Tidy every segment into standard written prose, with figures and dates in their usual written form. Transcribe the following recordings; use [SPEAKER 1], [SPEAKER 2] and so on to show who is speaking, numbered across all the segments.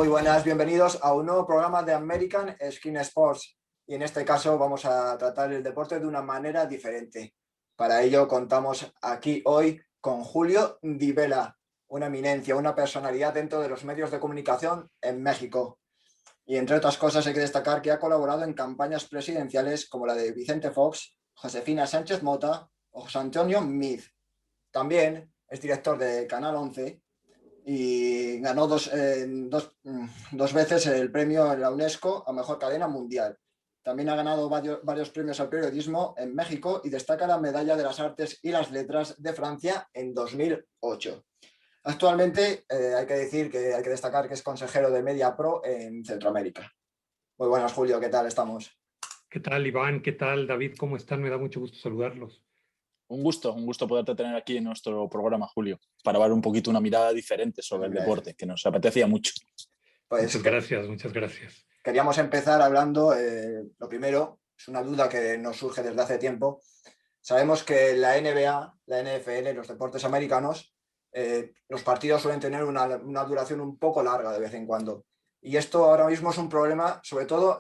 [SPEAKER 1] Muy buenas, bienvenidos a un nuevo programa de American Skin Sports. Y en este caso vamos a tratar el deporte de una manera diferente. Para ello contamos aquí hoy con Julio Di Vela, una eminencia, una personalidad dentro de los medios de comunicación en México. Y entre otras cosas hay que destacar que ha colaborado en campañas presidenciales como la de Vicente Fox, Josefina Sánchez Mota o José Antonio Meade. También es director de Canal 11 y ganó dos veces el premio en la UNESCO a Mejor Cadena Mundial. También ha ganado varios premios al periodismo en México y destaca la Medalla de las Artes y las Letras de Francia en 2008. Actualmente hay que destacar que es consejero de MediaPro en Centroamérica. Muy buenas, Julio, ¿qué tal estamos?
[SPEAKER 2] ¿Qué tal, Iván? ¿Qué tal, David? ¿Cómo están? Me da mucho gusto saludarlos.
[SPEAKER 3] Un gusto poderte tener aquí en nuestro programa, Julio, para dar un poquito una mirada diferente sobre el deporte, que nos apetecía mucho.
[SPEAKER 1] Pues
[SPEAKER 2] muchas gracias, muchas gracias.
[SPEAKER 1] Queríamos empezar hablando, lo primero, es una duda que nos surge desde hace tiempo. Sabemos que la NBA, la NFL, los deportes americanos, los partidos suelen tener una duración un poco larga de vez en cuando. Y esto ahora mismo es un problema, sobre todo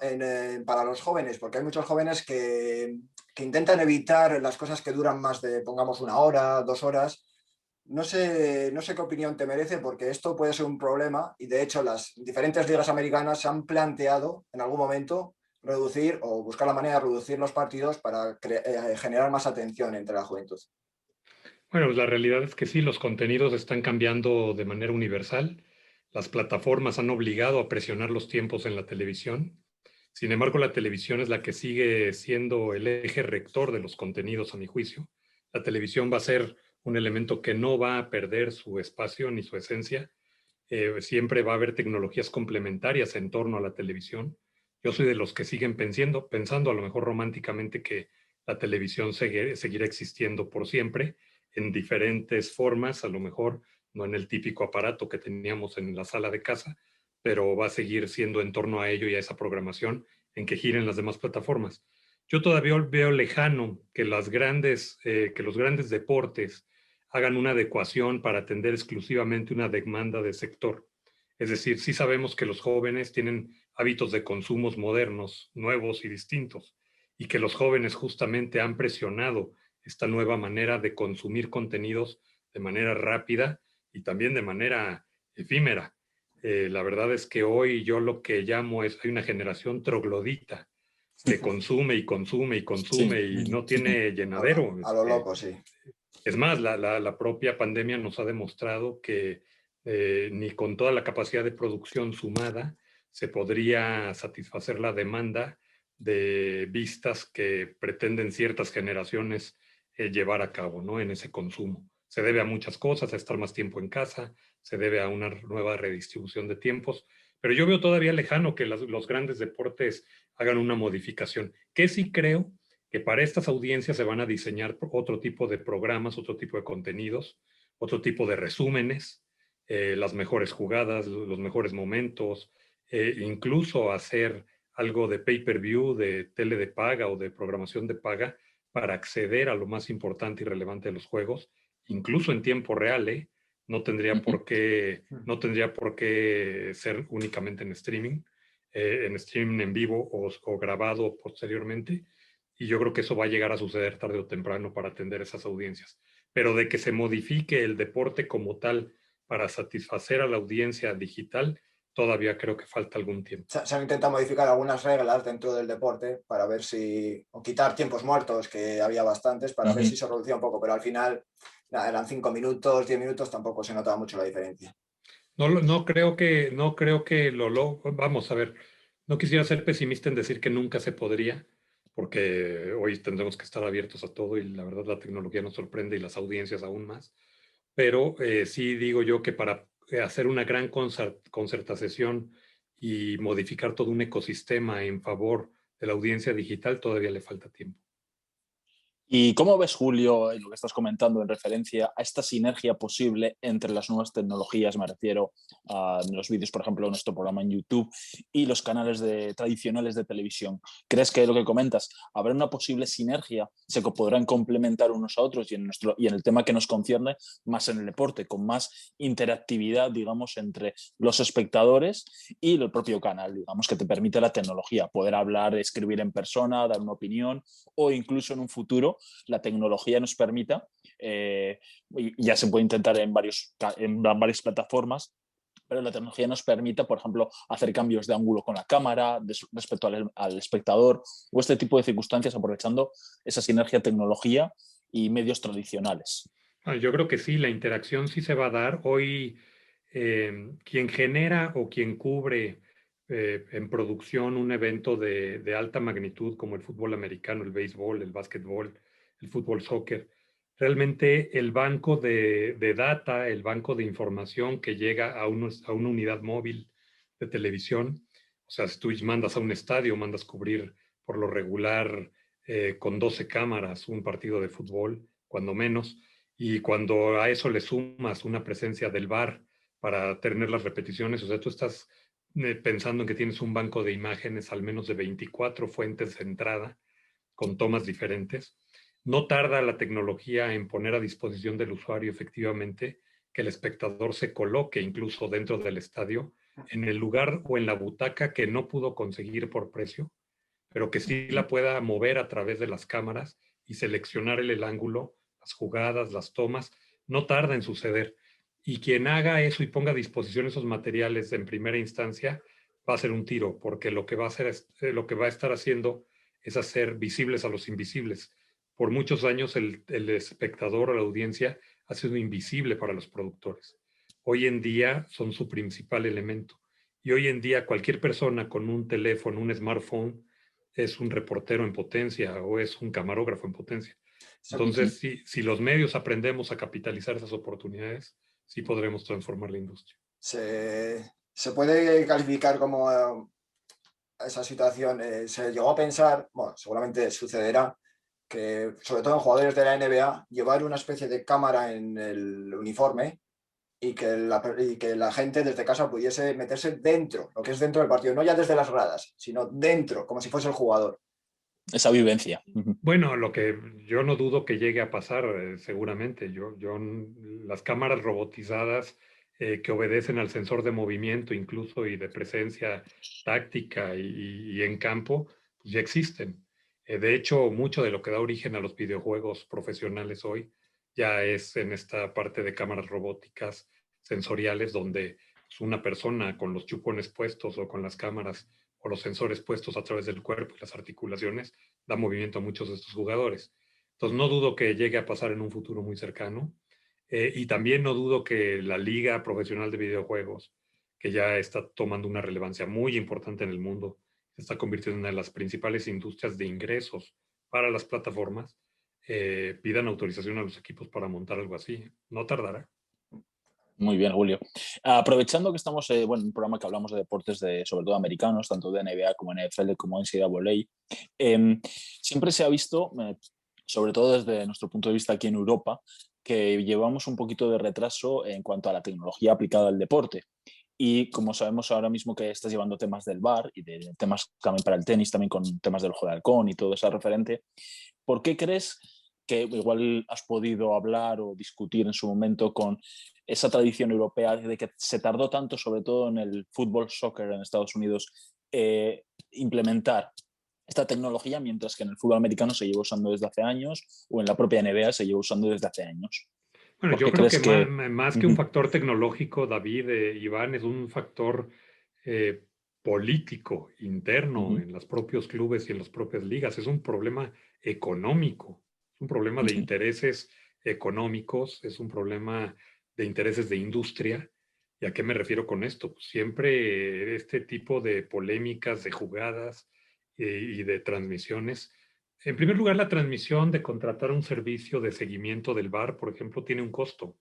[SPEAKER 1] para los jóvenes, porque hay muchos jóvenes que intentan evitar las cosas que duran más de, pongamos, 1 hora, 2 horas. No sé qué opinión te merece, porque esto puede ser un problema y de hecho las diferentes ligas americanas se han planteado en algún momento reducir o buscar la manera de reducir los partidos para generar más atención entre la juventud.
[SPEAKER 2] Bueno, la realidad es que sí, los contenidos están cambiando de manera universal. Las plataformas han obligado a presionar los tiempos en la televisión. Sin embargo, la televisión es la que sigue siendo el eje rector de los contenidos, a mi juicio. La televisión va a ser un elemento que no va a perder su espacio ni su esencia. Siempre va a haber tecnologías complementarias en torno a la televisión. Yo soy de los que siguen pensando a lo mejor románticamente que la televisión seguirá existiendo por siempre en diferentes formas, a lo mejor no en el típico aparato que teníamos en la sala de casa, pero va a seguir siendo en torno a ello y a esa programación en que giren las demás plataformas. Yo todavía veo lejano que los grandes deportes hagan una adecuación para atender exclusivamente una demanda de sector. Es decir, sí sabemos que los jóvenes tienen hábitos de consumos modernos, nuevos y distintos, y que los jóvenes justamente han presionado esta nueva manera de consumir contenidos de manera rápida y también de manera efímera. La verdad es que hoy yo lo que llamo es, hay una generación troglodita que consume y consume y consume y no tiene llenadero.
[SPEAKER 1] A lo loco, sí.
[SPEAKER 2] Es más, la propia pandemia nos ha demostrado que ni con toda la capacidad de producción sumada se podría satisfacer la demanda de vistas que pretenden ciertas generaciones llevar a cabo, ¿no? En ese consumo. Se debe a muchas cosas, a estar más tiempo en casa, se debe a una nueva redistribución de tiempos, pero yo veo todavía lejano que los grandes deportes hagan una modificación, que sí creo que para estas audiencias se van a diseñar otro tipo de programas, otro tipo de contenidos, otro tipo de resúmenes, las mejores jugadas, los mejores momentos, incluso hacer algo de pay-per-view, de tele de paga o de programación de paga para acceder a lo más importante y relevante de los juegos, incluso en tiempo real, ¿eh? No tendría por qué ser únicamente en streaming en vivo o grabado posteriormente. Y yo creo que eso va a llegar a suceder tarde o temprano para atender esas audiencias. Pero de que se modifique el deporte como tal para satisfacer a la audiencia digital, todavía creo que falta algún tiempo.
[SPEAKER 1] Se han intentado modificar algunas reglas dentro del deporte para ver o quitar tiempos muertos, que había bastantes, para ver si se reducía un poco, pero al final eran 5 minutos, 10 minutos, tampoco se notaba mucho la diferencia.
[SPEAKER 2] No creo que vamos a ver, no quisiera ser pesimista en decir que nunca se podría, porque hoy tendremos que estar abiertos a todo y la verdad la tecnología nos sorprende y las audiencias aún más, pero sí digo yo que para hacer una gran concertación y modificar todo un ecosistema en favor de la audiencia digital todavía le falta tiempo.
[SPEAKER 3] ¿Y cómo ves, Julio, en lo que estás comentando en referencia a esta sinergia posible entre las nuevas tecnologías? Me refiero a los vídeos, por ejemplo, de nuestro programa en YouTube y los canales tradicionales de televisión. ¿Crees que lo que comentas, habrá una posible sinergia? ¿Se podrán complementar unos a otros y en el tema que nos concierne, más en el deporte, con más interactividad, digamos, entre los espectadores y el propio canal, digamos, que te permite la tecnología, poder hablar, escribir en persona, dar una opinión o incluso en un futuro la tecnología nos permita, ya se puede intentar en varias plataformas, pero la tecnología nos permita, por ejemplo, hacer cambios de ángulo con la cámara respecto al espectador o este tipo de circunstancias aprovechando esa sinergia tecnología y medios tradicionales.
[SPEAKER 2] Yo creo que sí, la interacción sí se va a dar. Hoy, quien genera o quien cubre en producción un evento de alta magnitud como el fútbol americano, el béisbol, el básquetbol, el fútbol soccer, realmente el banco de data, el banco de información que llega a una unidad móvil de televisión, o sea, si tú mandas a un estadio, mandas cubrir por lo regular con 12 cámaras un partido de fútbol, cuando menos, y cuando a eso le sumas una presencia del VAR para tener las repeticiones, o sea, tú estás pensando en que tienes un banco de imágenes al menos de 24 fuentes de entrada con tomas diferentes. No tarda la tecnología en poner a disposición del usuario efectivamente que el espectador se coloque incluso dentro del estadio, en el lugar o en la butaca que no pudo conseguir por precio, pero que sí la pueda mover a través de las cámaras y seleccionar el ángulo, las jugadas, las tomas. No tarda en suceder. Y quien haga eso y ponga a disposición esos materiales en primera instancia va a ser un tiro, porque lo que va a hacer lo que va a estar haciendo es hacer visibles a los invisibles. Por muchos años el espectador o la audiencia ha sido invisible para los productores. Hoy en día son su principal elemento. Y hoy en día cualquier persona con un teléfono, un smartphone, es un reportero en potencia o es un camarógrafo en potencia. Entonces, si los medios aprendemos a capitalizar esas oportunidades, sí podremos transformar la industria.
[SPEAKER 1] Se puede calificar como esa situación. Se llegó a pensar, bueno, seguramente sucederá, que sobre todo en jugadores de la NBA, llevar una especie de cámara en el uniforme y que la gente desde casa pudiese meterse dentro, lo que es dentro del partido, no ya desde las gradas, sino dentro, como si fuese el jugador.
[SPEAKER 3] Esa vivencia.
[SPEAKER 2] Bueno, lo que yo no dudo que llegue a pasar, seguramente. Las cámaras robotizadas que obedecen al sensor de movimiento incluso y de presencia táctica y en campo, pues ya existen. De hecho, mucho de lo que da origen a los videojuegos profesionales hoy ya es en esta parte de cámaras robóticas sensoriales donde pues, una persona con los chupones puestos o con las cámaras o los sensores puestos a través del cuerpo y las articulaciones da movimiento a muchos de estos jugadores. Entonces, no dudo que llegue a pasar en un futuro muy cercano. Y también no dudo que la Liga Profesional de Videojuegos, que ya está tomando una relevancia muy importante en el mundo, se está convirtiendo en una de las principales industrias de ingresos para las plataformas, pidan autorización a los equipos para montar algo así. No tardará.
[SPEAKER 3] Muy bien, Julio. Aprovechando que estamos en un programa que hablamos de deportes, sobre todo americanos, tanto de NBA como NFL, como NCAA, siempre se ha visto, sobre todo desde nuestro punto de vista aquí en Europa, que llevamos un poquito de retraso en cuanto a la tecnología aplicada al deporte. Y como sabemos ahora mismo que estás llevando temas del VAR y de temas también para el tenis, también con temas del ojo de halcón y todo eso referente, ¿por qué crees que igual has podido hablar o discutir en su momento con esa tradición europea de que se tardó tanto, sobre todo en el fútbol soccer en Estados Unidos, implementar esta tecnología, mientras que en el fútbol americano se lleva usando desde hace años o en la propia NBA se lleva usando desde hace años?
[SPEAKER 2] Bueno,
[SPEAKER 3] ¿Por
[SPEAKER 2] yo
[SPEAKER 3] qué
[SPEAKER 2] creo
[SPEAKER 3] crees
[SPEAKER 2] que
[SPEAKER 3] que...?
[SPEAKER 2] más que un factor tecnológico, David, Iván, es un factor eh, político interno en los propios clubes y en las propias ligas. Es un problema económico, es un problema de intereses económicos, es un problema de intereses de industria. ¿Y a qué me refiero con esto? Pues siempre este tipo de polémicas, de jugadas y de transmisiones. En primer lugar, la transmisión de contratar un servicio de seguimiento del VAR, por ejemplo, tiene un costo.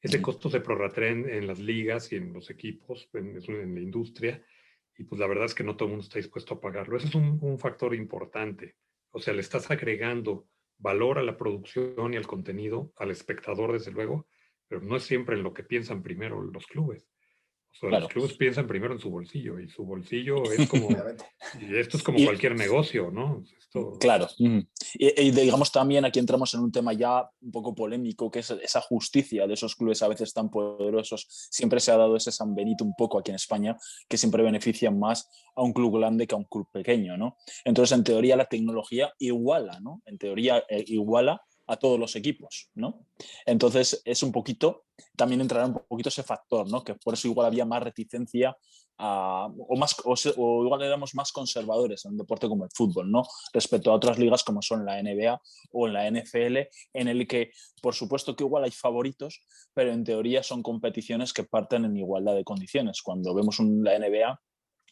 [SPEAKER 2] Ese costo se prorratea en las ligas y en los equipos, en la industria, y pues la verdad es que no todo el mundo está dispuesto a pagarlo. Ese es un factor importante. O sea, le estás agregando valora la producción y el contenido, al espectador desde luego, pero no es siempre en lo que piensan primero los clubes. O sea, los
[SPEAKER 3] Claro.
[SPEAKER 2] clubes piensan primero en su bolsillo y su bolsillo es como,
[SPEAKER 1] Obviamente.
[SPEAKER 2] y esto es como
[SPEAKER 3] Y,
[SPEAKER 2] cualquier negocio, ¿no? Esto,
[SPEAKER 3] claro. Y digamos también aquí entramos en un tema ya un poco polémico, que es esa justicia de esos clubes a veces tan poderosos. Siempre se ha dado ese San Benito un poco aquí en España, que siempre beneficia más a un club grande que a un club pequeño, ¿no? Entonces, en teoría, la tecnología iguala, ¿no? En teoría, iguala a todos los equipos, ¿no? Entonces, es un poquito, también entrará un poquito ese factor, ¿no? Que por eso igual había más reticencia o igual éramos más conservadores en un deporte como el fútbol, ¿no? Respecto a otras ligas como son la NBA o la NFL, en el que por supuesto que igual hay favoritos, pero en teoría son competiciones que parten en igualdad de condiciones. Cuando vemos la NBA,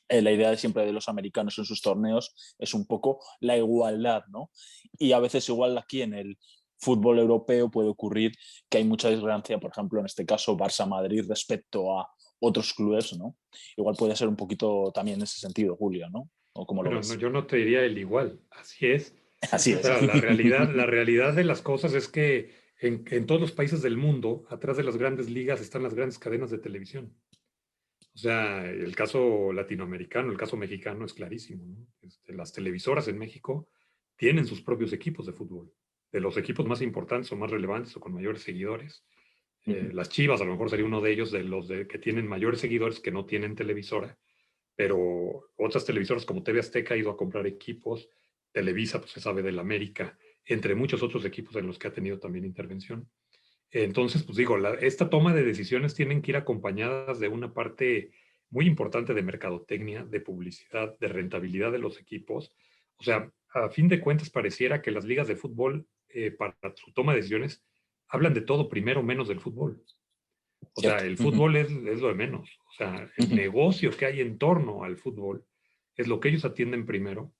[SPEAKER 3] la idea de siempre de los americanos en sus torneos es un poco la igualdad, ¿no? Y a veces igual aquí en el fútbol europeo puede ocurrir que hay mucha discrepancia, por ejemplo, en este caso Barça-Madrid respecto a otros clubes, ¿no? Igual puede ser un poquito también en ese sentido, Julio, ¿no? ¿O cómo lo
[SPEAKER 2] bueno, no,
[SPEAKER 3] ves?
[SPEAKER 2] yo no te diría el igual, así es.
[SPEAKER 3] Así
[SPEAKER 2] O
[SPEAKER 3] es.
[SPEAKER 2] sea, la realidad de las cosas es que en todos los países del mundo, atrás de las grandes ligas están las grandes cadenas de televisión. O sea, el caso latinoamericano, el caso mexicano es clarísimo, ¿no? Las televisoras en México tienen sus propios equipos de fútbol, de los equipos más importantes o más relevantes o con mayores seguidores. Las Chivas a lo mejor sería uno de ellos, de los que tienen mayores seguidores que no tienen televisora, pero otras televisoras como TV Azteca ha ido a comprar equipos, Televisa, pues se sabe del América, entre muchos otros equipos en los que ha tenido también intervención. Entonces, pues digo, esta toma de decisiones tienen que ir acompañadas de una parte muy importante de mercadotecnia, de publicidad, de rentabilidad de los equipos. O sea, a fin de cuentas pareciera que las ligas de fútbol, para su toma de decisiones, hablan de todo primero menos del fútbol. O sea,
[SPEAKER 3] Cierto.
[SPEAKER 2] el fútbol es lo de menos. O sea, el negocio que hay en torno al fútbol es lo que ellos atienden primero.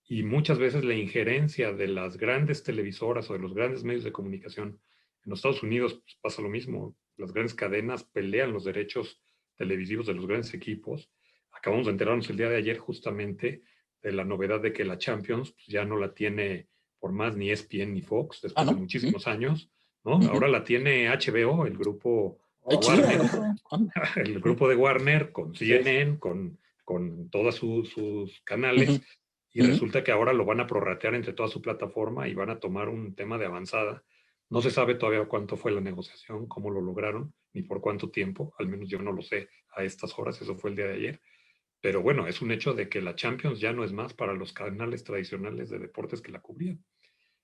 [SPEAKER 2] Y muchas veces la injerencia de las grandes televisoras o de los grandes medios de comunicación en los Estados Unidos pues, pasa lo mismo. Las grandes cadenas pelean los derechos televisivos de los grandes equipos. Acabamos de enterarnos el día de ayer justamente de la novedad de que la Champions pues, ya no la tiene por más ni ESPN ni Fox
[SPEAKER 3] Ah,
[SPEAKER 2] después de
[SPEAKER 3] ¿no?
[SPEAKER 2] muchísimos años, ¿no? Ahora la tiene HBO, el grupo
[SPEAKER 3] Ay, sí,
[SPEAKER 1] Ostras.
[SPEAKER 2] Warner,
[SPEAKER 3] anda.
[SPEAKER 2] el grupo de Warner con
[SPEAKER 1] Sí.
[SPEAKER 2] CNN, con todos sus canales, y resulta que ahora lo van a prorratear entre toda su plataforma y van a tomar un tema de avanzada. No se sabe todavía cuánto fue la negociación, cómo lo lograron, ni por cuánto tiempo, al menos yo no lo sé a estas horas, eso fue el día de ayer. Pero bueno, es un hecho de que la Champions ya no es más para los canales tradicionales de deportes que la cubrían.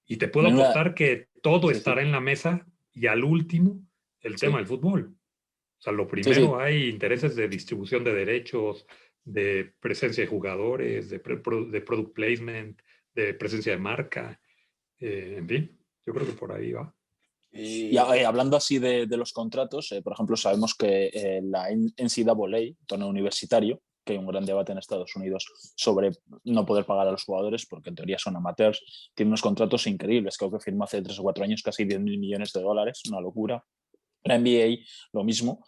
[SPEAKER 2] Y te puedo
[SPEAKER 3] Menuda-
[SPEAKER 2] apostar que todo
[SPEAKER 1] Sí,
[SPEAKER 2] estará
[SPEAKER 1] sí.
[SPEAKER 2] en la mesa y al último el tema
[SPEAKER 3] Sí,
[SPEAKER 2] del fútbol. O sea, lo
[SPEAKER 3] sí, sí.
[SPEAKER 2] primero hay intereses de distribución de derechos, de presencia de jugadores, de product placement, de presencia de marca, en fin, yo creo que por ahí va.
[SPEAKER 3] Y
[SPEAKER 1] Y
[SPEAKER 3] hablando así de los contratos, por ejemplo, sabemos que la NCAA, torneo universitario, que hay un gran debate en Estados Unidos sobre no poder pagar a los jugadores porque en teoría son amateurs, tiene unos contratos increíbles. Creo que firmó hace 3 o 4 años casi 10.000 millones de dólares, una locura. La NBA, lo mismo.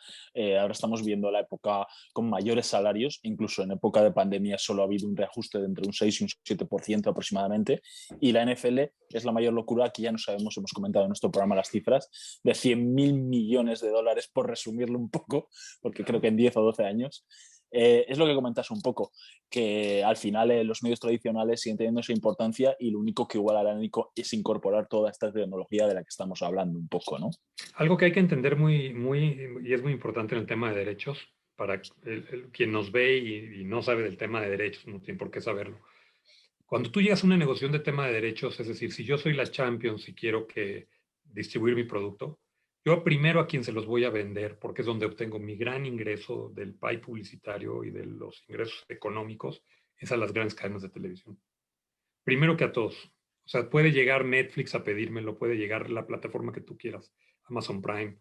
[SPEAKER 3] Ahora estamos viendo la época con mayores salarios, incluso en época de pandemia solo ha habido un reajuste de entre un 6 y un 7% aproximadamente. Y la NFL es la mayor locura, aquí ya no sabemos, hemos comentado en nuestro programa las cifras, de 100.000 millones de dólares, por resumirlo un poco, porque creo que en 10 o 12 años. Es lo que comentas un poco, que al final los medios tradicionales siguen teniendo esa importancia y lo único que igual harán es incorporar toda esta tecnología de la que estamos hablando un poco, ¿no?
[SPEAKER 2] Algo que hay que entender y es muy importante en el tema de derechos, para quien nos ve y no sabe del tema de derechos, no tiene por qué saberlo. Cuando tú llegas a una negociación de tema de derechos, es decir, si yo soy la Champions y quiero que distribuir mi producto, yo primero a quien se los voy a vender, porque es donde obtengo mi gran ingreso del pay publicitario y de los ingresos económicos, es a las grandes cadenas de televisión. Primero que a todos. O sea, puede llegar Netflix a pedírmelo, puede llegar la plataforma que tú quieras, Amazon Prime.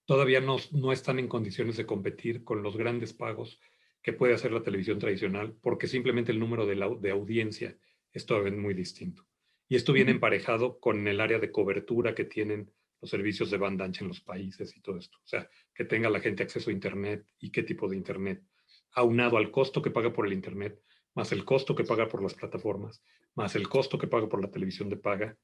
[SPEAKER 2] Todavía no están en condiciones de competir con los grandes pagos que puede hacer la televisión tradicional, porque simplemente el número de audiencia es todavía muy distinto. Y esto viene emparejado con el área de cobertura que tienen los servicios de banda ancha en los países y todo esto. O sea, que tenga la gente acceso a Internet y qué tipo de Internet, aunado al costo que paga por el Internet, más el costo que paga por las plataformas, más el costo que paga por la televisión de paga.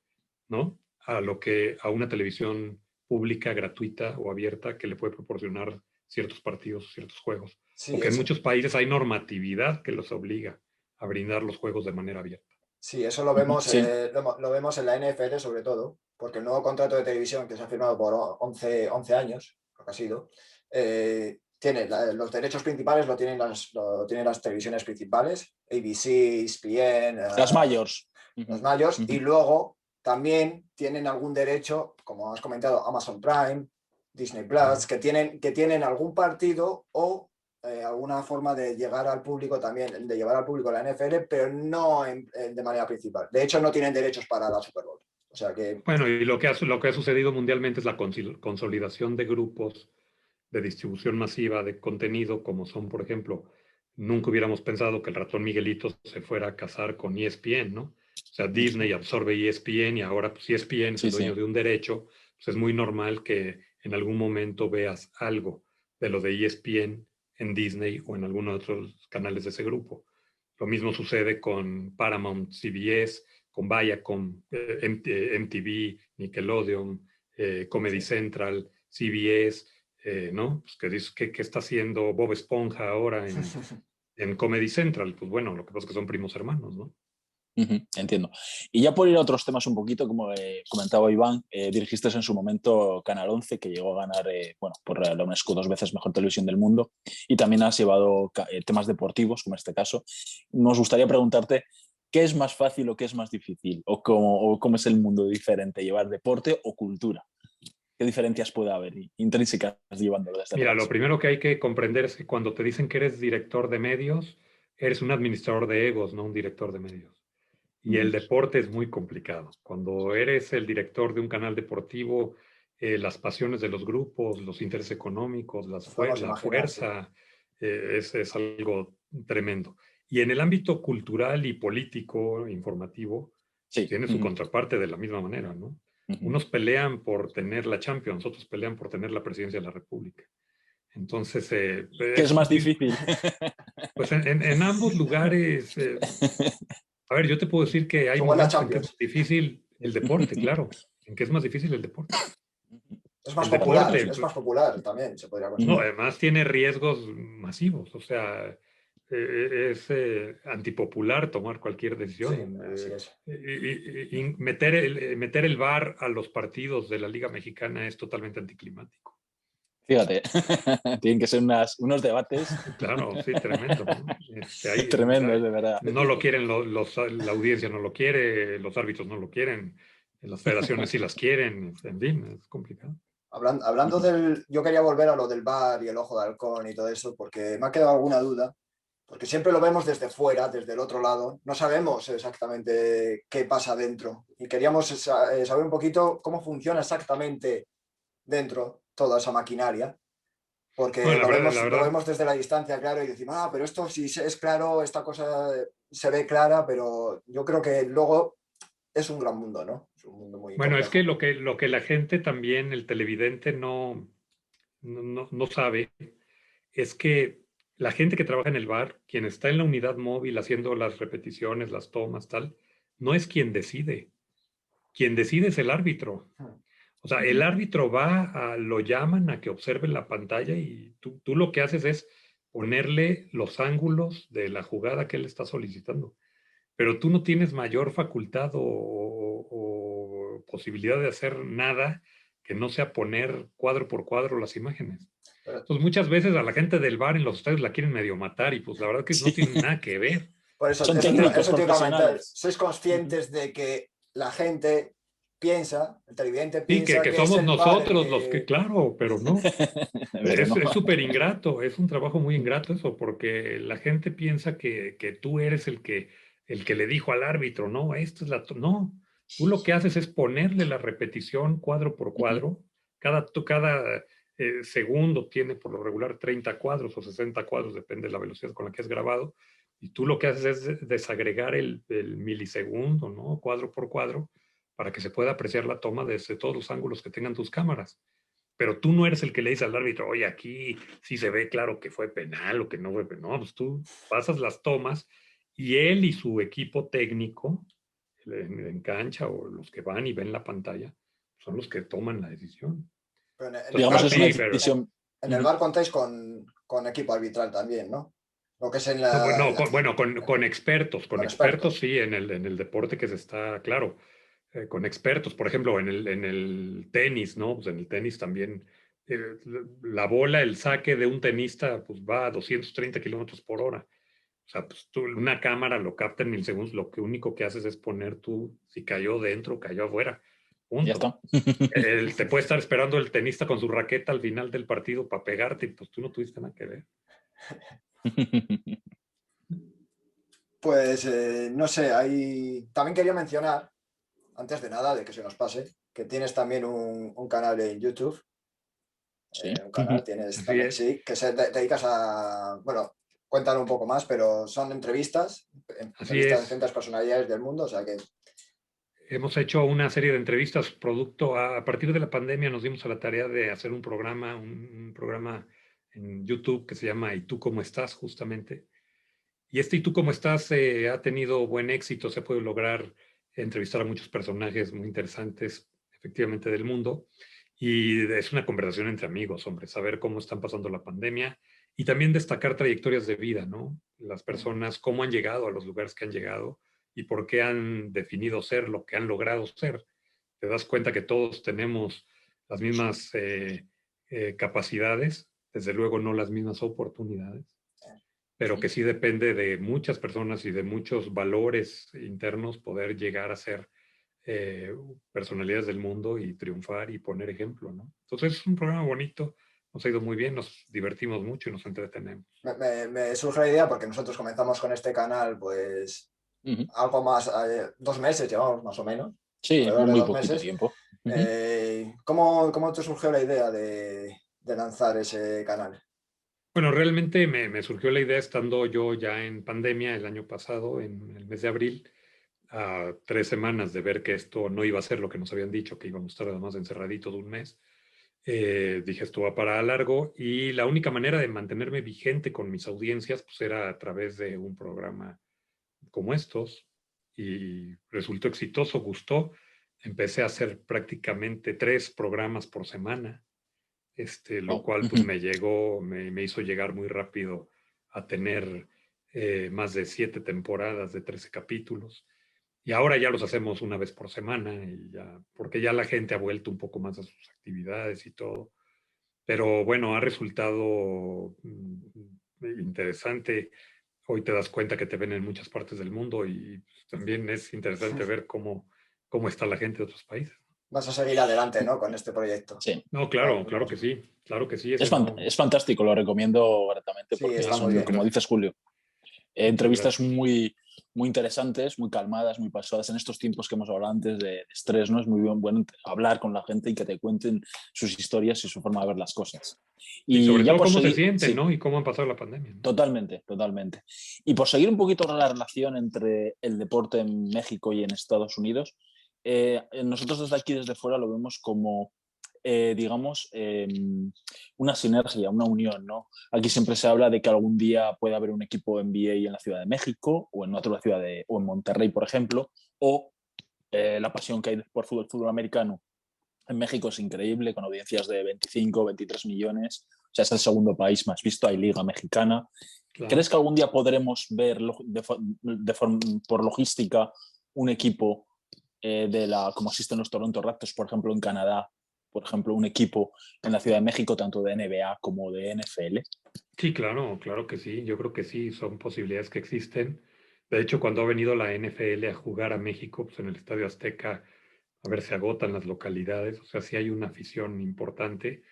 [SPEAKER 2] ¿no? A una televisión pública, gratuita o abierta que le puede proporcionar ciertos partidos, ciertos juegos.
[SPEAKER 1] Sí,
[SPEAKER 2] Porque en muchos países hay normatividad que los obliga a brindar los juegos de manera abierta.
[SPEAKER 1] sí, eso lo vemos,
[SPEAKER 3] Sí,
[SPEAKER 1] lo vemos en la NFL sobre todo, porque el nuevo contrato de televisión que se ha firmado por 11 años, lo que ha sido, tiene los derechos principales lo tienen las televisiones principales, ABC, ESPN,
[SPEAKER 3] las mayors.
[SPEAKER 1] los mayores, y luego también tienen algún derecho, como has comentado, Amazon Prime, Disney Plus, que tienen algún partido o alguna forma de llegar al público también, de llevar al público la NFL, pero no de manera principal. De hecho, no tienen derechos para la Super Bowl. O sea que...
[SPEAKER 2] Bueno, y lo que ha sucedido mundialmente es la consolidación de grupos de distribución masiva de contenido, como son, por ejemplo, nunca hubiéramos pensado que el ratón Miguelito se fuera a casar con ESPN, ¿no? O sea, Disney absorbe ESPN y ahora pues, ESPN es el
[SPEAKER 3] Sí,
[SPEAKER 2] dueño
[SPEAKER 3] sí.
[SPEAKER 2] de un derecho, pues es muy normal que en algún momento veas algo de lo de ESPN en Disney o en alguno de otros canales de ese grupo. Lo mismo sucede con Paramount, CBS, con Viacom, MTV, Nickelodeon, Comedy
[SPEAKER 1] Sí.
[SPEAKER 2] Central, CBS, ¿no? Pues ¿qué está haciendo Bob Esponja ahora en Comedy Central? Pues bueno, lo que pasa es que son primos hermanos, ¿no?
[SPEAKER 3] Entiendo. Y ya por ir a otros temas un poquito, como comentaba Iván, dirigiste en su momento Canal 11, que llegó a ganar bueno, por la UNESCO 2 veces Mejor Televisión del Mundo, y también has llevado temas deportivos, como en este caso. Nos gustaría preguntarte, ¿qué es más fácil o qué es más difícil? O cómo es el mundo diferente, llevar deporte o cultura? ¿Qué diferencias puede haber intrínsecas llevándolo desde
[SPEAKER 2] Mira, lo
[SPEAKER 3] atrás?
[SPEAKER 2] primero que hay que comprender es que cuando te dicen que eres director de medios, eres un administrador de egos, no un director de medios. Y el deporte es muy complicado. Cuando eres el director de un canal deportivo, las pasiones de los grupos, los intereses económicos,
[SPEAKER 1] Nos podemos
[SPEAKER 2] la
[SPEAKER 1] imaginar, sí.
[SPEAKER 2] fuerza, es algo tremendo. Y en el ámbito cultural y político, informativo, pues
[SPEAKER 3] Sí.
[SPEAKER 2] tiene su contraparte de la misma manera, ¿no? Unos pelean por tener la Champions, otros pelean por tener la presidencia de la República. Entonces,
[SPEAKER 3] ¿Qué es más difícil?
[SPEAKER 2] pues en ambos lugares, a ver, yo te puedo decir que hay
[SPEAKER 1] Igual la
[SPEAKER 2] momentos en que es
[SPEAKER 1] Champions.
[SPEAKER 2] más difícil el deporte, claro. ¿En qué es más difícil el deporte?
[SPEAKER 1] Es más
[SPEAKER 2] El
[SPEAKER 1] popular,
[SPEAKER 2] deporte,
[SPEAKER 1] es más popular también, se podría
[SPEAKER 2] no,
[SPEAKER 1] considerar.
[SPEAKER 2] además tiene riesgos masivos, o sea, es antipopular tomar cualquier
[SPEAKER 1] Sí,
[SPEAKER 2] decisión.
[SPEAKER 1] así es.
[SPEAKER 2] Y meter el VAR a los partidos de la Liga Mexicana es totalmente anticlimático.
[SPEAKER 3] Fíjate, tienen que ser unos debates
[SPEAKER 2] Claro, sí, tremendo, ¿no?
[SPEAKER 3] tremendos, de verdad.
[SPEAKER 2] No lo quieren, la audiencia no lo quiere, los árbitros no lo quieren, las federaciones sí las quieren, en fin, es complicado.
[SPEAKER 1] Hablando del... Yo quería volver a lo del VAR y el ojo de halcón y todo eso, porque me ha quedado alguna duda, porque siempre lo vemos desde fuera, desde el otro lado, no sabemos exactamente qué pasa dentro y queríamos saber un poquito cómo funciona exactamente dentro toda esa maquinaria, porque
[SPEAKER 2] Bueno, la
[SPEAKER 1] lo
[SPEAKER 2] verdad,
[SPEAKER 1] vemos desde la distancia, claro, y decimos, ah, pero esto sí es claro, esta cosa se ve clara, pero yo creo que luego es un gran mundo, ¿no? Es un mundo muy
[SPEAKER 2] bueno, es que
[SPEAKER 1] complejo.
[SPEAKER 2] lo que la gente también, el televidente no sabe, es que la gente que trabaja en el bar, quien está en la unidad móvil haciendo las repeticiones, las tomas, tal, no es quien decide es el árbitro. O sea, el árbitro lo llaman a que observe la pantalla y tú lo que haces es ponerle los ángulos de la jugada que él está solicitando. Pero tú no tienes mayor facultad o posibilidad de hacer nada que no sea poner cuadro por cuadro las imágenes.
[SPEAKER 1] Pero,
[SPEAKER 2] Entonces, muchas veces a la gente del bar en los estadios la quieren medio matar y pues la verdad que no
[SPEAKER 3] Sí.
[SPEAKER 2] tiene nada que ver.
[SPEAKER 1] por eso,
[SPEAKER 3] Son técnicos
[SPEAKER 1] eso te iba a comentar.
[SPEAKER 3] profesionales.
[SPEAKER 1] ¿Sois conscientes de que la gente piensa, el televidente
[SPEAKER 2] Sí,
[SPEAKER 1] piensa
[SPEAKER 2] que
[SPEAKER 1] que es
[SPEAKER 2] somos
[SPEAKER 1] el VAR el
[SPEAKER 2] nosotros los que,
[SPEAKER 1] que...
[SPEAKER 2] claro, pero no.
[SPEAKER 3] Pero no.
[SPEAKER 2] Es súper ingrato, es un trabajo muy ingrato eso, porque la gente piensa que tú eres el que le dijo al árbitro, no, esta es no, tú lo que haces es ponerle la repetición cuadro por cuadro, cada segundo tiene por lo regular 30 cuadros o 60 cuadros, depende de la velocidad con la que es grabado, y tú lo que haces es desagregar el milisegundo, ¿no? Cuadro por cuadro, para que se pueda apreciar la toma desde todos los ángulos que tengan tus cámaras. Pero tú no eres el que le dice al árbitro, oye, aquí sí se ve claro que fue penal o que no fue penal. No, pues tú pasas las tomas y él y su equipo técnico en cancha o los que van y ven la pantalla son los que toman la decisión.
[SPEAKER 1] Pero
[SPEAKER 2] Entonces,
[SPEAKER 3] Digamos que es una
[SPEAKER 2] sí, pero
[SPEAKER 3] decisión.
[SPEAKER 1] en el bar contáis con equipo arbitral también, ¿no? Lo que es en
[SPEAKER 2] no,
[SPEAKER 1] la,
[SPEAKER 2] bueno, con expertos,
[SPEAKER 1] con expertos.
[SPEAKER 2] sí, en el deporte que se está, claro, con expertos, por ejemplo, en el tenis, ¿no? Pues en el tenis también, la bola, el saque de un tenista, pues va a 230 kilómetros por hora. O sea, pues tú, una cámara lo capta en milisegundos, lo que único que haces es poner tú si cayó dentro, cayó afuera.
[SPEAKER 3] Ya
[SPEAKER 2] Punto.
[SPEAKER 3] está.
[SPEAKER 2] Te puede estar esperando el tenista con su raqueta al final del partido para pegarte y pues tú no tuviste nada que ver.
[SPEAKER 1] Pues no sé, también quería mencionar, antes de nada, de que se nos pase, que tienes también un canal en YouTube.
[SPEAKER 3] Sí.
[SPEAKER 1] Un canal tienes
[SPEAKER 2] Así
[SPEAKER 1] también,
[SPEAKER 2] es.
[SPEAKER 1] sí, que dedicas a, bueno, cuéntanos un poco más, pero son entrevistas
[SPEAKER 2] Así
[SPEAKER 1] a
[SPEAKER 2] es.
[SPEAKER 1] diferentes personalidades del mundo, o sea que...
[SPEAKER 2] Hemos hecho una serie de entrevistas producto a partir de la pandemia nos dimos a la tarea de hacer un programa en YouTube que se llama ¿Y tú cómo estás? Justamente. Y ¿Y tú cómo estás? Ha tenido buen éxito, se puede lograr entrevistar a muchos personajes muy interesantes, efectivamente, del mundo. Y es una conversación entre amigos, hombre, saber cómo están pasando la pandemia y también destacar trayectorias de vida, ¿no? Las personas, cómo han llegado a los lugares que han llegado y por qué han definido ser lo que han logrado ser. Te das cuenta que todos tenemos las mismas capacidades, desde luego no las mismas oportunidades, pero que sí depende de muchas personas y de muchos valores internos poder llegar a ser personalidades del mundo y triunfar y poner ejemplo, ¿no? Entonces es un programa bonito, nos ha ido muy bien, nos divertimos mucho y nos entretenemos.
[SPEAKER 1] Me surge la idea porque nosotros comenzamos con este canal, pues algo más, 2 meses llevamos más o menos,
[SPEAKER 3] Sí,
[SPEAKER 1] alrededor de
[SPEAKER 3] muy
[SPEAKER 1] dos
[SPEAKER 3] poquito
[SPEAKER 1] meses.
[SPEAKER 3] tiempo.
[SPEAKER 1] ¿Cómo te surgió la idea de lanzar ese canal?
[SPEAKER 2] Bueno, realmente me surgió la idea estando yo ya en pandemia el año pasado, en el mes de abril, a 3 semanas de ver que esto no iba a ser lo que nos habían dicho, que íbamos a estar además encerraditos un mes. Dije, esto va para largo y la única manera de mantenerme vigente con mis audiencias pues era a través de un programa como estos y resultó exitoso, gustó. Empecé a hacer prácticamente 3 programas por semana, lo
[SPEAKER 3] Oh.
[SPEAKER 2] cual pues me hizo llegar muy rápido a tener más de 7 temporadas de 13 capítulos. Y ahora ya los hacemos una vez por semana, y ya, porque ya la gente ha vuelto un poco más a sus actividades y todo. Pero bueno, ha resultado interesante. Hoy te das cuenta que te ven en muchas partes del mundo y también es interesante ver cómo está la gente de otros países.
[SPEAKER 1] Vas a seguir adelante, ¿no? Con este proyecto.
[SPEAKER 3] Sí.
[SPEAKER 2] No,
[SPEAKER 1] Claro,
[SPEAKER 2] claro que sí, claro que sí, ese
[SPEAKER 3] Es,
[SPEAKER 2] no.
[SPEAKER 3] es fantástico, lo recomiendo gratamente
[SPEAKER 1] sí,
[SPEAKER 3] porque
[SPEAKER 1] está muy
[SPEAKER 3] son,
[SPEAKER 1] bien.
[SPEAKER 3] como dices, Julio,
[SPEAKER 2] Muchas
[SPEAKER 3] entrevistas
[SPEAKER 2] gracias.
[SPEAKER 3] muy, muy interesantes, muy calmadas, muy pasadas en estos tiempos que hemos hablado antes de estrés, ¿no? Es muy bueno hablar con la gente y que te cuenten sus historias y su forma de ver las cosas.
[SPEAKER 2] Y
[SPEAKER 3] Y
[SPEAKER 2] sobre
[SPEAKER 3] ya
[SPEAKER 2] todo
[SPEAKER 3] por
[SPEAKER 2] cómo se
[SPEAKER 3] seguir,
[SPEAKER 2] sienten,
[SPEAKER 3] sí,
[SPEAKER 2] ¿no? Y cómo han pasado la pandemia, ¿no?
[SPEAKER 3] totalmente, totalmente. Y por seguir un poquito la relación entre el deporte en México y en Estados Unidos, nosotros desde aquí, desde fuera, lo vemos como, digamos, una sinergia, una unión, ¿no? Aquí siempre se habla de que algún día puede haber un equipo NBA en la Ciudad de México o en otra ciudad, o en Monterrey, por ejemplo, o la pasión que hay por fútbol americano en México es increíble, con audiencias de 25, 23 millones. O sea, es el segundo país más visto, hay liga mexicana.
[SPEAKER 2] Claro.
[SPEAKER 3] ¿Crees que algún día podremos ver por logística un equipo como existen los Toronto Raptors, por ejemplo, en Canadá, por ejemplo, un equipo en la Ciudad de México, tanto de NBA como de NFL?
[SPEAKER 2] Sí, claro, claro que sí. Yo creo que sí, son posibilidades que existen. De hecho, cuando ha venido la NFL a jugar a México, pues en el Estadio Azteca, a ver, se agotan las localidades. O sea, sí hay una afición importante.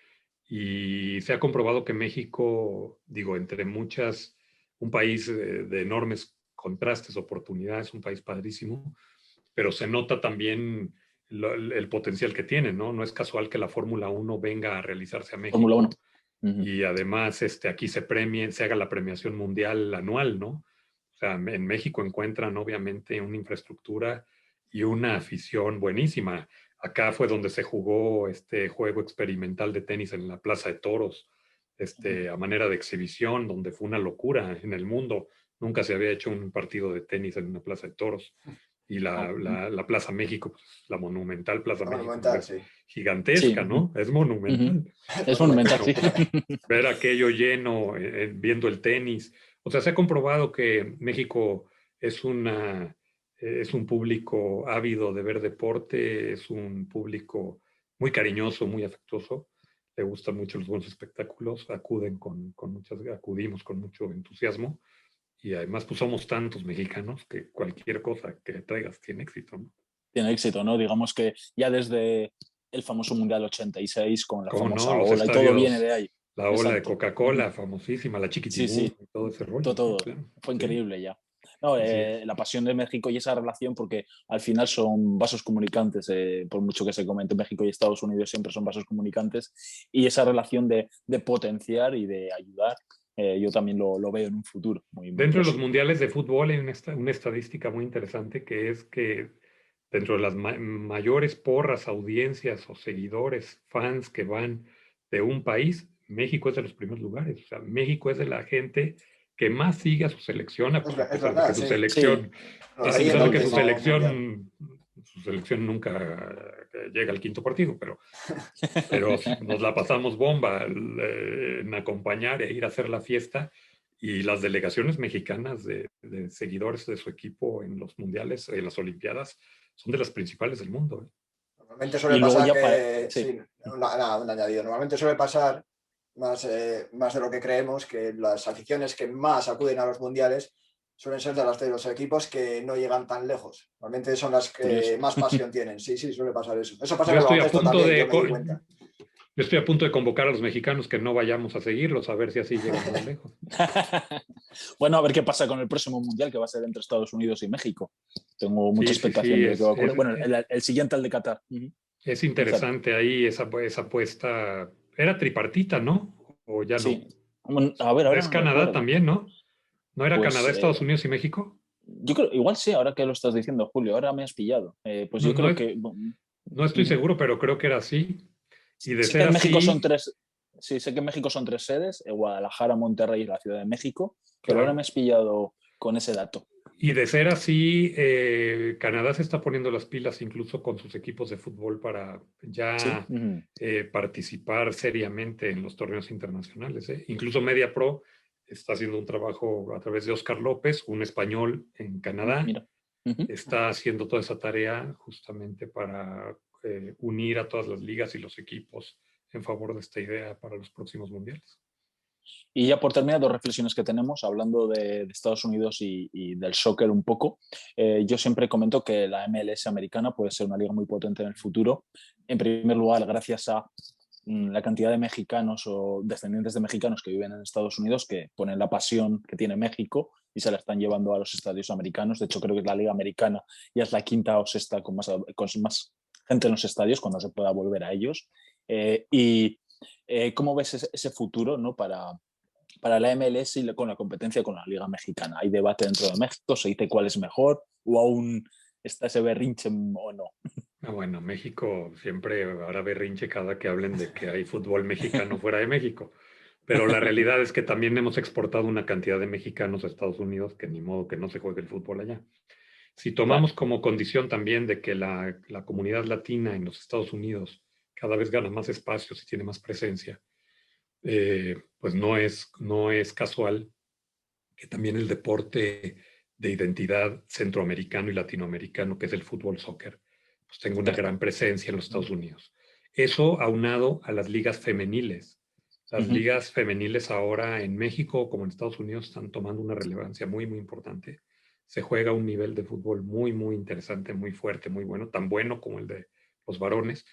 [SPEAKER 2] Y se ha comprobado que México, digo, entre muchas, un país de enormes contrastes, oportunidades, un país padrísimo, pero se nota también el potencial que tiene, ¿no? No es casual que la Fórmula 1 venga a realizarse a
[SPEAKER 3] Fórmula 1.
[SPEAKER 2] México y además aquí se haga la premiación mundial anual, ¿no? O sea, en México encuentran obviamente una infraestructura y una afición buenísima. Acá fue donde se jugó este juego experimental de tenis en la Plaza de Toros, a manera de exhibición, donde fue una locura en el mundo. Nunca se había hecho un partido de tenis en una Plaza de Toros. Y la Plaza México, pues, la monumental Plaza México,
[SPEAKER 1] Monumental,
[SPEAKER 2] es
[SPEAKER 1] sí.
[SPEAKER 2] gigantesca,
[SPEAKER 3] Sí.
[SPEAKER 2] ¿no? Es monumental.
[SPEAKER 3] Es monumental, sí.
[SPEAKER 2] Ver aquello lleno, viendo el tenis. O sea, se ha comprobado que México es es un público ávido de ver deporte, es un público muy cariñoso, muy afectuoso. Le gustan mucho los buenos espectáculos, acudimos con mucho entusiasmo. Y además, pues somos tantos mexicanos que cualquier cosa que traigas tiene éxito, ¿no?
[SPEAKER 3] Tiene éxito, ¿no? Digamos que ya desde el famoso Mundial 86 con la
[SPEAKER 2] ¿Cómo
[SPEAKER 3] famosa
[SPEAKER 2] no? Los
[SPEAKER 3] ola y todo viene
[SPEAKER 2] estadios,
[SPEAKER 3] de ahí.
[SPEAKER 2] la ola de
[SPEAKER 3] Exacto.
[SPEAKER 2] Coca-Cola, famosísima, la
[SPEAKER 3] Sí,
[SPEAKER 2] Chiquitibum,
[SPEAKER 3] sí,
[SPEAKER 2] y todo ese rollo, sí,
[SPEAKER 3] todo.
[SPEAKER 2] claro.
[SPEAKER 3] Fue
[SPEAKER 2] Sí,
[SPEAKER 3] increíble ya. No,
[SPEAKER 2] así es.
[SPEAKER 3] la pasión de México y esa relación, porque al final son vasos comunicantes, por mucho que se comente, México y Estados Unidos siempre son vasos comunicantes, y esa relación de potenciar y de ayudar, yo también lo veo en un futuro muy, muy
[SPEAKER 2] Dentro de los
[SPEAKER 3] próximo.
[SPEAKER 2] mundiales de fútbol hay una estadística muy interesante que es que dentro de las mayores porras, audiencias o seguidores, fans que van de un país, México es de los primeros lugares. O sea, México es de la gente que más sigue a su selección, a
[SPEAKER 1] Es
[SPEAKER 2] pesar de que
[SPEAKER 1] verdad,
[SPEAKER 2] su
[SPEAKER 1] sí.
[SPEAKER 3] Sí,
[SPEAKER 2] selección,
[SPEAKER 1] Lo
[SPEAKER 3] es
[SPEAKER 2] a
[SPEAKER 1] leí en
[SPEAKER 2] pesar de
[SPEAKER 1] el
[SPEAKER 2] que
[SPEAKER 3] innegable, sí.
[SPEAKER 1] último mundial.
[SPEAKER 2] su selección nunca llega al quinto partido, pero nos la pasamos bomba en acompañar e ir a hacer la fiesta. Y las delegaciones mexicanas de seguidores de su equipo en los mundiales, en las Olimpiadas, son de las principales del mundo.
[SPEAKER 1] Normalmente suele
[SPEAKER 3] Y luego
[SPEAKER 1] pasar
[SPEAKER 3] ya para...
[SPEAKER 1] que,
[SPEAKER 3] Sí,
[SPEAKER 1] sí, un añadido. Normalmente suele pasar más de lo que creemos, que las aficiones que más acuden a los mundiales suelen ser de las de los equipos que no llegan tan lejos. Normalmente son las
[SPEAKER 3] curioso.
[SPEAKER 1] que más pasión tienen. Sí, sí, suele pasar eso. Eso pasa
[SPEAKER 2] Yo
[SPEAKER 1] con el
[SPEAKER 2] estoy a
[SPEAKER 1] baloncesto
[SPEAKER 2] punto
[SPEAKER 1] también, yo
[SPEAKER 2] de,
[SPEAKER 1] me di cuenta.
[SPEAKER 2] yo estoy a punto de convocar a los mexicanos que no vayamos a seguirlos, a ver si así llegan más lejos.
[SPEAKER 3] Bueno, a ver qué pasa con el próximo mundial que va a ser entre Estados Unidos y México. Tengo mucha
[SPEAKER 2] Sí, sí,
[SPEAKER 3] expectación
[SPEAKER 2] sí,
[SPEAKER 3] de qué va a ocurrir. Bueno, el siguiente, el de Qatar.
[SPEAKER 2] es
[SPEAKER 3] Exacto.
[SPEAKER 2] interesante ahí esa apuesta. Era tripartita, ¿no? O ya no.
[SPEAKER 3] Sí. Bueno, a ver, ahora
[SPEAKER 2] Es
[SPEAKER 3] no
[SPEAKER 2] Canadá
[SPEAKER 3] recuerdo.
[SPEAKER 2] también, ¿no? ¿No era
[SPEAKER 3] Pues
[SPEAKER 2] Canadá, Estados Unidos y México?
[SPEAKER 3] yo creo, igual sí, ahora que lo estás diciendo, Julio, ahora me has pillado. Pues
[SPEAKER 2] No,
[SPEAKER 3] yo
[SPEAKER 2] no,
[SPEAKER 3] creo que.
[SPEAKER 2] no estoy seguro, pero creo que era así. Y de
[SPEAKER 3] Sé que
[SPEAKER 2] ser
[SPEAKER 3] en México son
[SPEAKER 2] así,
[SPEAKER 3] tres. Sí, sé que en México son tres sedes: Guadalajara, Monterrey y la Ciudad de México, pero ahora
[SPEAKER 2] claro.
[SPEAKER 3] me has pillado con ese dato.
[SPEAKER 2] Y de ser así, Canadá se está poniendo las pilas incluso con sus equipos de fútbol para
[SPEAKER 3] Sí.
[SPEAKER 2] ya participar seriamente en los torneos internacionales. Incluso MediaPro está haciendo un trabajo a través de Oscar López, un español en Canadá.
[SPEAKER 3] Mira. Ujú.
[SPEAKER 2] Está haciendo toda esa tarea justamente para unir a todas las ligas y los equipos en favor de esta idea para los próximos mundiales.
[SPEAKER 3] Y ya por terminar, dos reflexiones que tenemos, hablando de Estados Unidos y del soccer un poco. Yo siempre comento que la MLS americana puede ser una liga muy potente en el futuro. En primer lugar, gracias a la cantidad de mexicanos o descendientes de mexicanos que viven en Estados Unidos, que ponen la pasión que tiene México y se la están llevando a los estadios americanos. De hecho, creo que la liga americana ya es la quinta o sexta con más gente en los estadios cuando se pueda volver a ellos. ¿Cómo ves ese futuro, ¿no? para la MLS y con la competencia con la Liga Mexicana? ¿Hay debate dentro de México? ¿Se dice cuál es mejor? ¿O aún está ese berrinche o no?
[SPEAKER 2] Bueno, México siempre hará berrinche cada que hablen de que hay fútbol mexicano fuera de México, pero la realidad es que también hemos exportado una cantidad de mexicanos a Estados Unidos que ni modo que no se juegue el fútbol allá. Si
[SPEAKER 3] Claro.
[SPEAKER 2] tomamos como condición también de que la comunidad latina en los Estados Unidos cada vez gana más espacios y tiene más presencia, pues no es casual que también el deporte de identidad centroamericano y latinoamericano, que es el fútbol soccer, pues tenga una
[SPEAKER 3] Crezca.
[SPEAKER 2] gran presencia en los Estados Unidos. Eso aunado a las ligas femeniles. Las
[SPEAKER 3] Uh-huh.
[SPEAKER 2] ligas femeniles ahora en México como en Estados Unidos están tomando una relevancia muy, muy importante. Se juega a un nivel de fútbol muy, muy interesante, muy fuerte, muy bueno, tan bueno como el de los varones.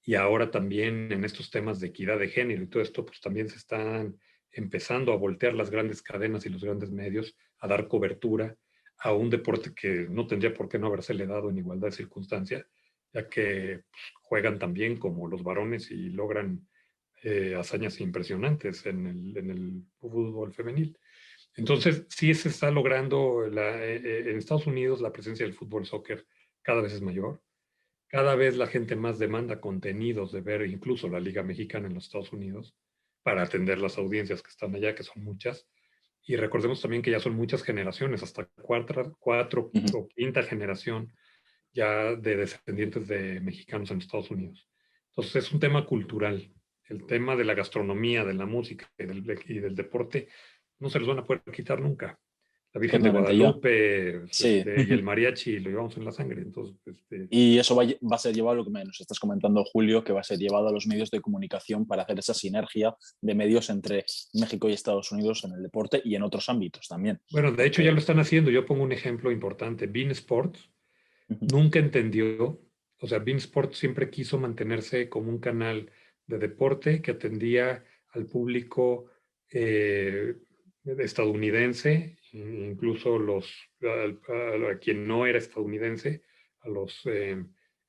[SPEAKER 2] Y ahora también en estos temas de equidad de género y todo esto, pues también se están empezando a voltear las grandes cadenas y los grandes medios a dar cobertura a un deporte que no tendría por qué no habérsele dado en igualdad de circunstancias, ya que juegan también como los varones y logran hazañas impresionantes en el fútbol femenil. Entonces, sí se está logrando, en Estados Unidos la presencia del fútbol soccer cada vez es mayor. Cada vez la gente más demanda contenidos de ver incluso la Liga Mexicana en los Estados Unidos para atender las audiencias que están allá, que son muchas. Y recordemos también que ya son muchas generaciones, hasta cuatro o quinta generación ya de descendientes de mexicanos en Estados Unidos. Entonces es un tema cultural. El tema de la gastronomía, de la música y del deporte no se los van a poder quitar nunca. La Virgen de
[SPEAKER 3] Totalmente, yo.
[SPEAKER 2] Guadalupe
[SPEAKER 3] Sí.
[SPEAKER 2] y el mariachi lo llevamos en la sangre. Entonces,
[SPEAKER 3] Y eso va a ser llevado, lo que nos estás comentando, Julio, que va a ser llevado a los medios de comunicación para hacer esa sinergia de medios entre México y Estados Unidos en el deporte y en otros ámbitos también.
[SPEAKER 2] Bueno, de hecho ya lo están haciendo. Yo pongo un ejemplo importante. beIN Sports nunca entendió, o sea, beIN Sports siempre quiso mantenerse como un canal de deporte que atendía al público estadounidense, incluso a quien no era estadounidense, a los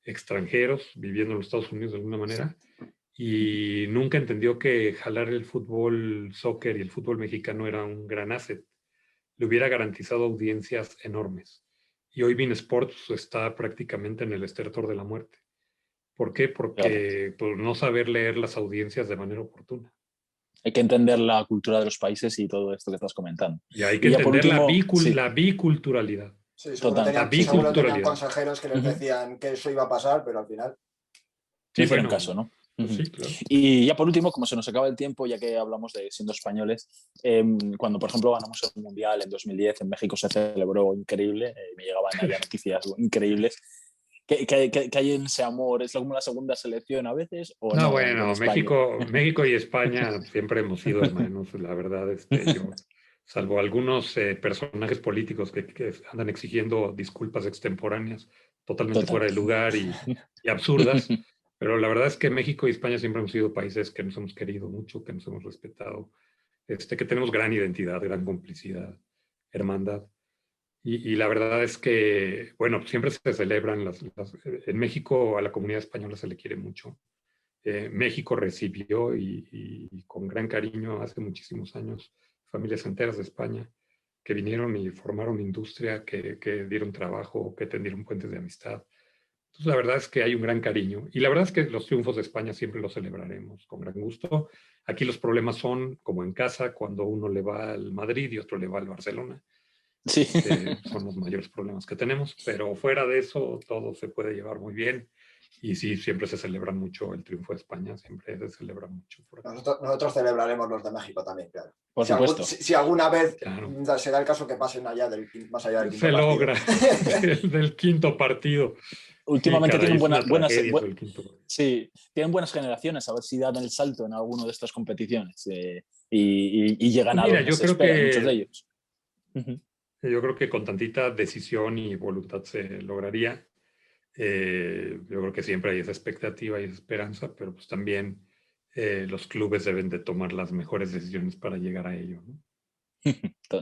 [SPEAKER 2] extranjeros viviendo en los Estados Unidos de alguna manera, y nunca entendió que jalar el fútbol, soccer y el fútbol mexicano era un gran asset. Le hubiera garantizado audiencias enormes. Y hoy beIN Sports está prácticamente en el estertor de la muerte. ¿Por qué? Porque por no saber leer las audiencias de manera oportuna.
[SPEAKER 3] Hay que entender la cultura de los países y todo esto que estás comentando.
[SPEAKER 2] Y hay que
[SPEAKER 3] Y ya por
[SPEAKER 2] entender
[SPEAKER 3] último,
[SPEAKER 2] la biculturalidad.
[SPEAKER 1] Sí,
[SPEAKER 3] Total.
[SPEAKER 1] seguro tenían consejeros que les decían que eso iba a pasar, pero al final...
[SPEAKER 2] Sí,
[SPEAKER 3] no hicieron caso, ¿no?
[SPEAKER 2] Pues sí, claro.
[SPEAKER 3] Y ya por último, como se nos acaba el tiempo, ya que hablamos de siendo españoles, cuando por ejemplo ganamos el Mundial en 2010 en México, se celebró increíble, me llegaban allá noticias increíbles. ¿Qué hay en ese amor? ¿Es como la segunda selección a veces? ¿O no,
[SPEAKER 2] bueno, México y España siempre hemos sido hermanos, la verdad. Yo, salvo algunos personajes políticos que andan exigiendo disculpas extemporáneas totalmente fuera de lugar y absurdas, pero la verdad es que México y España siempre hemos sido países que nos hemos querido mucho, que nos hemos respetado, que tenemos gran identidad, gran complicidad, hermandad. Y la verdad es que, bueno, siempre se celebran en México a la comunidad española se le quiere mucho. México recibió y con gran cariño hace muchísimos años familias enteras de España que vinieron y formaron industria, que dieron trabajo, que tendieron puentes de amistad. Entonces, la verdad es que hay un gran cariño. Y la verdad es que los triunfos de España siempre los celebraremos con gran gusto. Aquí los problemas son, como en casa, cuando uno le va al Madrid y otro le va al Barcelona.
[SPEAKER 3] Sí.
[SPEAKER 2] Son los mayores problemas que tenemos, pero fuera de eso todo se puede llevar muy bien y sí, siempre se celebra mucho el triunfo de España, siempre se celebra mucho.
[SPEAKER 1] Nosotros celebraremos los de México también, claro.
[SPEAKER 3] Por supuesto.
[SPEAKER 1] Si alguna vez
[SPEAKER 2] claro.
[SPEAKER 1] se da el caso que pasen más allá del quinto
[SPEAKER 2] se
[SPEAKER 1] partido.
[SPEAKER 2] logra del quinto partido.
[SPEAKER 3] Últimamente
[SPEAKER 2] sí,
[SPEAKER 3] tienen
[SPEAKER 2] sí,
[SPEAKER 3] tienen buenas generaciones, a ver si dan el salto en alguna de estas competiciones y llegan a donde se esperan muchos de ellos.
[SPEAKER 2] Yo creo que con tantita decisión y voluntad se lograría. Yo creo que siempre hay esa expectativa y esa esperanza, pero pues también los clubes deben de tomar las mejores decisiones para llegar a ello, ¿no?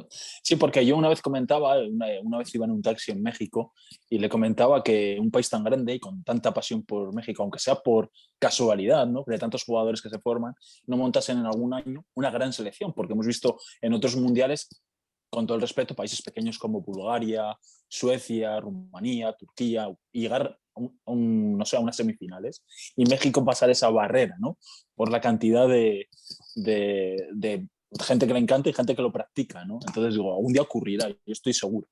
[SPEAKER 3] Sí, porque yo una vez comentaba, una vez iba en un taxi en México y le comentaba que un país tan grande y con tanta pasión por México, aunque sea por casualidad, ¿no?, de tantos jugadores que se forman, no montasen en algún año una gran selección, porque hemos visto en otros mundiales, con todo el respeto, países pequeños como Bulgaria, Suecia, Rumanía, Turquía, y llegar a unas semifinales, y México pasar esa barrera, ¿no?, por la cantidad de gente que le encanta y gente que lo practica, ¿no? Entonces digo, algún día ocurrirá, yo estoy seguro.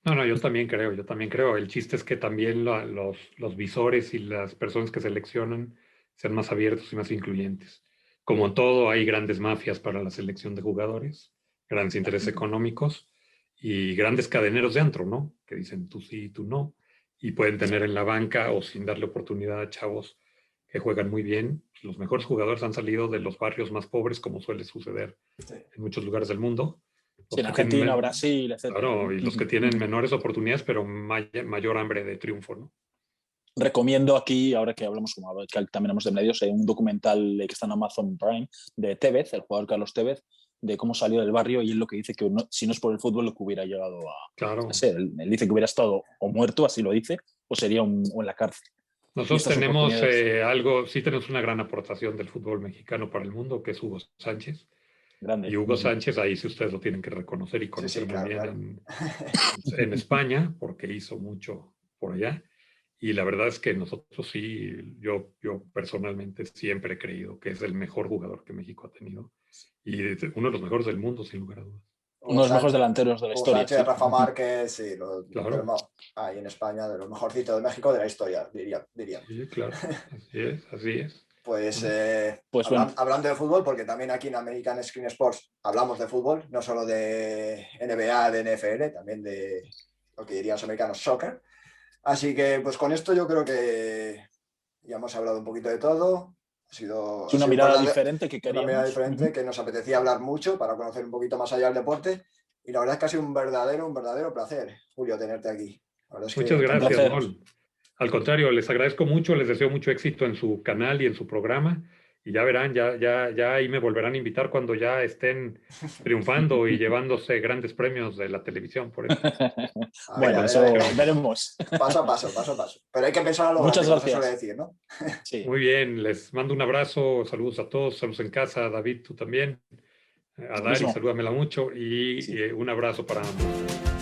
[SPEAKER 2] No, yo también creo. El chiste es que también los visores y las personas que seleccionan sean más abiertos y más incluyentes. Como en todo, hay grandes mafias para la selección de jugadores, grandes intereses económicos y grandes cadeneros de antro, ¿no? Que dicen tú sí, tú no. Y pueden tener en la banca o sin darle oportunidad a chavos que juegan muy bien. Los mejores jugadores han salido de los barrios más pobres, como suele suceder en muchos lugares del mundo.
[SPEAKER 3] Sí, en Argentina, Brasil, etc.
[SPEAKER 2] Claro, y los que tienen menores oportunidades, pero mayor hambre de triunfo, ¿no?
[SPEAKER 3] Recomiendo aquí, ahora que hablamos, que también hablamos de medios, un documental que está en Amazon Prime de Tevez, el jugador Carlos Tevez, de cómo salió del barrio, y él lo que dice que si no es por el fútbol lo que hubiera llegado a ser. Él dice que hubiera estado o muerto, así lo dice, o sería o en la cárcel.
[SPEAKER 2] Nosotros tenemos sí tenemos una gran aportación del fútbol mexicano para el mundo, que es Hugo Sánchez.
[SPEAKER 3] Grande.
[SPEAKER 2] Y Hugo Sánchez, ahí sí ustedes lo tienen que reconocer y conocer muy bien. En España, porque hizo mucho por allá. Y la verdad es que nosotros sí, yo personalmente siempre he creído que es el mejor jugador que México ha tenido. Y uno de los mejores del mundo, sin lugar a dudas.
[SPEAKER 3] Uno de los mejores delanteros de la historia.
[SPEAKER 1] Sánchez,
[SPEAKER 3] Sí.
[SPEAKER 1] Rafa Márquez, sí,
[SPEAKER 2] Claro.
[SPEAKER 1] ahí en España, de los mejorcitos de México de la historia, diría.
[SPEAKER 2] Sí, claro. Así es.
[SPEAKER 1] Pues,
[SPEAKER 3] Pues bueno.
[SPEAKER 1] hablando de fútbol, porque también aquí en American Screen Sports hablamos de fútbol, no solo de NBA, de NFL, también de lo que dirían los americanos soccer. Así que pues con esto yo creo que ya hemos hablado un poquito de todo. Ha sido
[SPEAKER 3] una mirada diferente que queríamos.
[SPEAKER 1] Una mirada diferente que nos apetecía hablar mucho para conocer un poquito más allá del deporte. Y la verdad es que ha sido un verdadero placer, Julio, tenerte aquí. La verdad es
[SPEAKER 2] Muchas
[SPEAKER 1] que
[SPEAKER 2] gracias, Mol. Al contrario, les agradezco mucho, les deseo mucho éxito en su canal y en su programa. Y ya verán, ya ahí me volverán a invitar cuando ya estén triunfando y llevándose grandes premios de la televisión. Por eso.
[SPEAKER 3] Bueno, eso veremos.
[SPEAKER 1] Paso a paso. Pero hay que pensar a lo
[SPEAKER 3] Muchas
[SPEAKER 1] grande,
[SPEAKER 3] gracias.
[SPEAKER 1] como se suele decir, ¿no?
[SPEAKER 3] Sí.
[SPEAKER 2] Muy bien, les mando un abrazo, saludos a todos, saludos en casa, David, tú también. A Dari, salúdamela mucho y un abrazo para ambos.